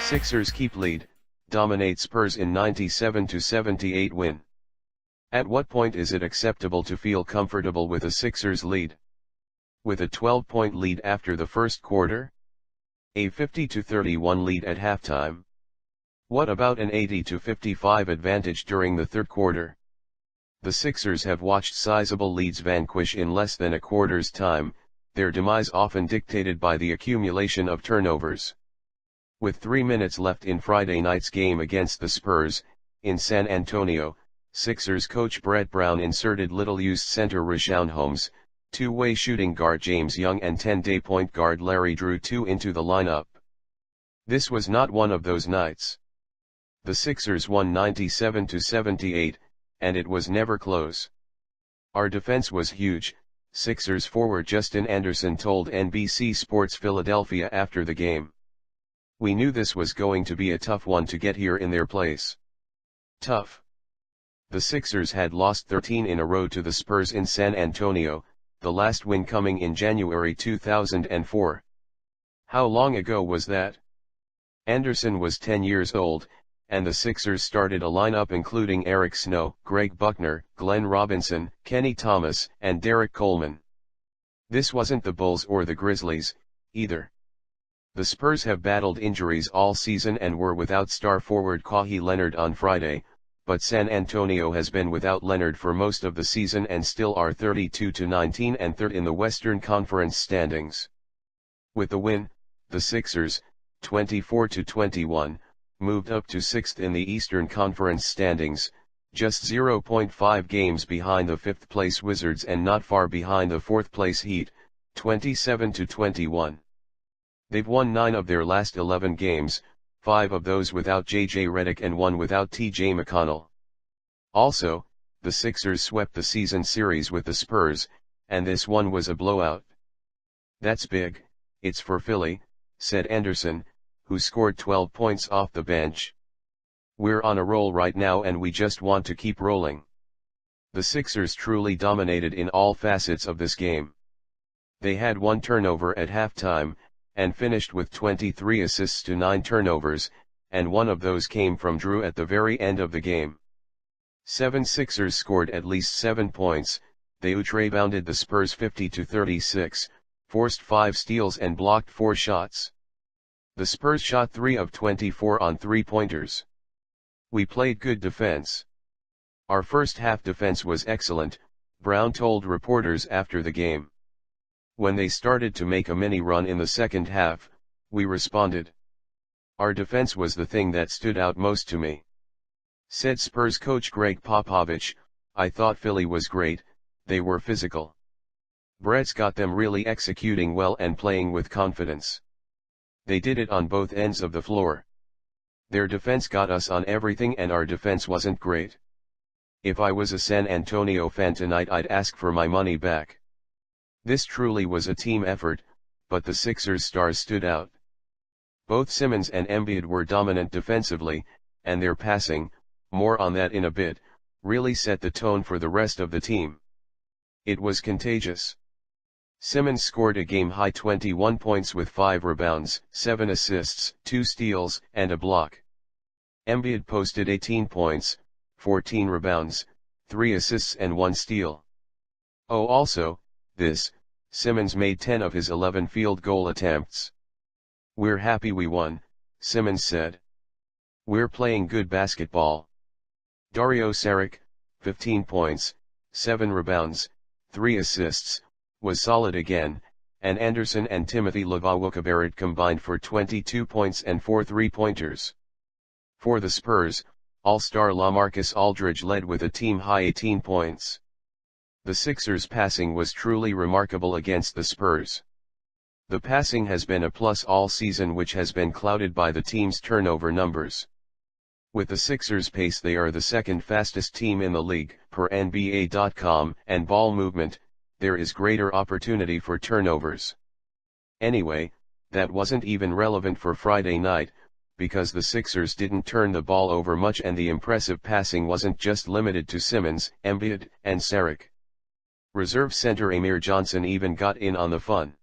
Sixers keep lead, dominate Spurs in 97-78 win. At what point is it acceptable to feel comfortable with a Sixers lead? With a 12-point lead after the first quarter? A 50-31 lead at halftime? What about an 80-55 advantage during the third quarter? The Sixers have watched sizable leads vanquish in less than a quarter's time, their demise often dictated by the accumulation of turnovers. With 3 minutes left in Friday night's game against the Spurs, in San Antonio, Sixers coach Brett Brown inserted little-used center Richaun Holmes, two-way shooting guard James Young and 10-day point guard Larry Drew II into the lineup. This was not one of those nights. The Sixers won 97-78, and it was never close. Our defense was huge, Sixers forward Justin Anderson told NBC Sports Philadelphia after the game. We knew this was going to be a tough one to get here in their place. Tough. The Sixers had lost 13 in a row to the Spurs in San Antonio, the last win coming in January 2004. How long ago was that? Anderson was 10 years old, and the Sixers started a lineup including Eric Snow, Greg Buckner, Glenn Robinson, Kenny Thomas, and Derek Coleman. This wasn't the Bulls or the Grizzlies, either. The Spurs have battled injuries all season and were without star forward Kawhi Leonard on Friday, but San Antonio has been without Leonard for most of the season and still are 32-19 and third in the Western Conference standings. With the win, the Sixers, 24-21, moved up to 6th in the Eastern Conference standings, just 0.5 games behind the 5th-place Wizards and not far behind the 4th-place Heat, 27-21. They've won 9 of their last 11 games, 5 of those without J.J. Redick and 1 without T.J. McConnell. Also, the Sixers swept the season series with the Spurs, and this one was a blowout. That's big, it's for Philly, said Anderson, who scored 12 points off the bench. We're on a roll right now and we just want to keep rolling. The Sixers truly dominated in all facets of this game. They had 1 turnover at halftime, and finished with 23 assists to 9 turnovers, and one of those came from Drew at the very end of the game. 7 Sixers scored at least 7 points, they out-rebounded the Spurs 50-36, forced 5 steals and blocked 4 shots. The Spurs shot 3 of 24 on 3-pointers. We played good defense. Our first half defense was excellent, Brown told reporters after the game. When they started to make a mini run in the second half, we responded. Our defense was the thing that stood out most to me. Said Spurs coach Greg Popovich, I thought Philly was great, they were physical. Brett's got them really executing well and playing with confidence. They did it on both ends of the floor. Their defense got us on everything and our defense wasn't great. If I was a San Antonio fan tonight I'd ask for my money back. This truly was a team effort, but the Sixers stars stood out. Both Simmons and Embiid were dominant defensively, and their passing, more on that in a bit, really set the tone for the rest of the team. It was contagious. Simmons scored a game-high 21 points with 5 rebounds, 7 assists, 2 steals, and a block. Embiid posted 18 points, 14 rebounds, 3 assists and 1 steal. Oh, also, Simmons made 10 of his 11 field goal attempts. We're happy we won, Simmons said. We're playing good basketball. Dario Saric, 15 points, 7 rebounds, 3 assists, was solid again, and Anderson and Timothy Luvawukabarrett combined for 22 points and 4 3-pointers. For the Spurs, All-Star LaMarcus Aldridge led with a team-high 18 points. The Sixers' passing was truly remarkable against the Spurs. The passing has been a plus all season, which has been clouded by the team's turnover numbers. With the Sixers' pace, they are the second fastest team in the league, per NBA.com, and ball movement, there is greater opportunity for turnovers. Anyway, that wasn't even relevant for Friday night, because the Sixers didn't turn the ball over much and the impressive passing wasn't just limited to Simmons, Embiid, and Saric. Reserve center Amir Johnson even got in on the fun.